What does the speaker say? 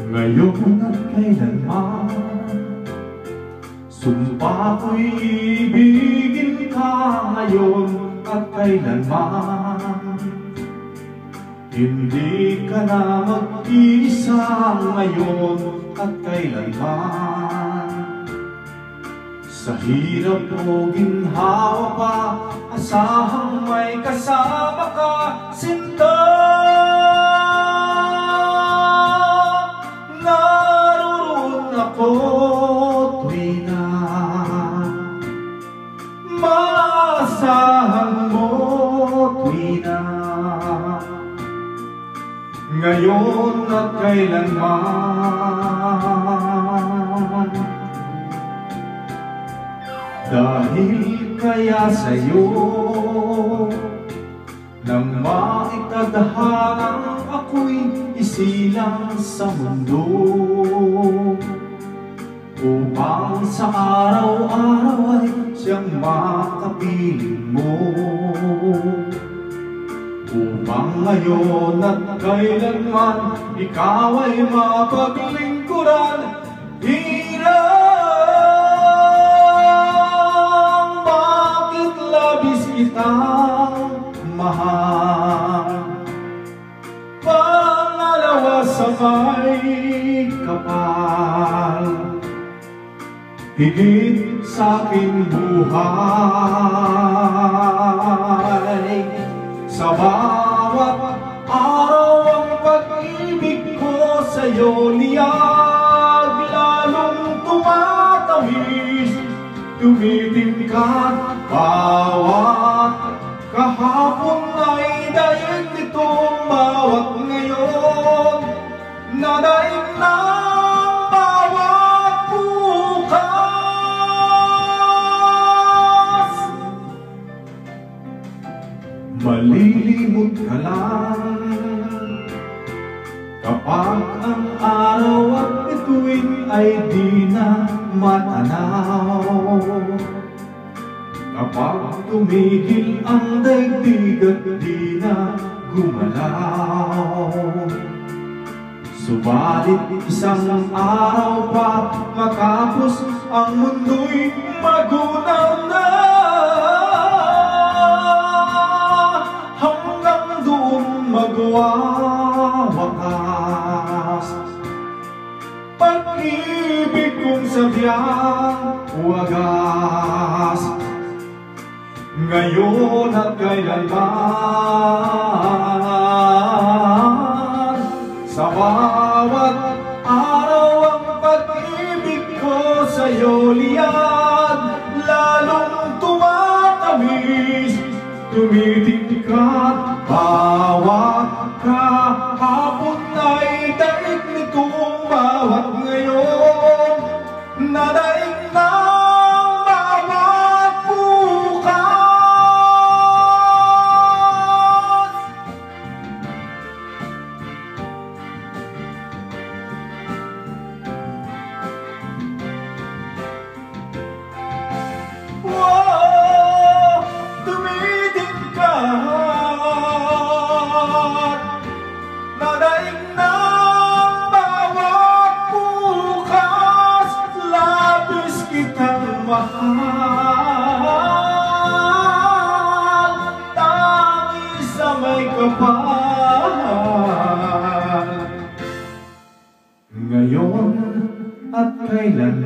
Ngayon at kailanman, sumpa ko'y ibigin ka ngayon at kailanman. Hindi ka na mag-isa ngayon at kailanman. Sa hirap o ginhawa pa, asahang may kasama ka, sinta. Naroon ako tuwi na maasahan mo tuwi na. Ngayon at kailanman. Dahil kaya sa'yo nang maitadhanang ako'y isilang sa mundo, upang sa araw-araw ay siyang makapiling mo, upang ngayon at kailanman ikaw ay mapaglingkuran. Hirang bakit labis kitang mahal, pangalawa sa may kapal, higit sa aking buhay. Sa bawat araw ang pag-ibig ko sa'yo liyag, lalong tumatamis, tumitingkad. Bawat kahapon ay daig nitong bawat ngayon, nadaig ng bawat bukas. Malilimot ka lang kapag ang araw at bituin ay di na matanaw, kapag tumigil ang daigdig at di na gumalaw. Subalit isang araw pa matapos ang mundo'y magunaw na, hanggang doon magwawakas pag-ibig kong sadyang wagas. Ngayon at kailanman, sa bawat araw ang pag-ibig ko sa'yo liyag, lalong tumatamis, tumitingkad. Bawat kahapon ay daig nitong bawat ngayon, nadaig ng bawat bukas. Wow, tumitingkad, nadaig ng bawat bukas, labis kitang mahal, tangi sa may kapal. Ngayon at kailanman,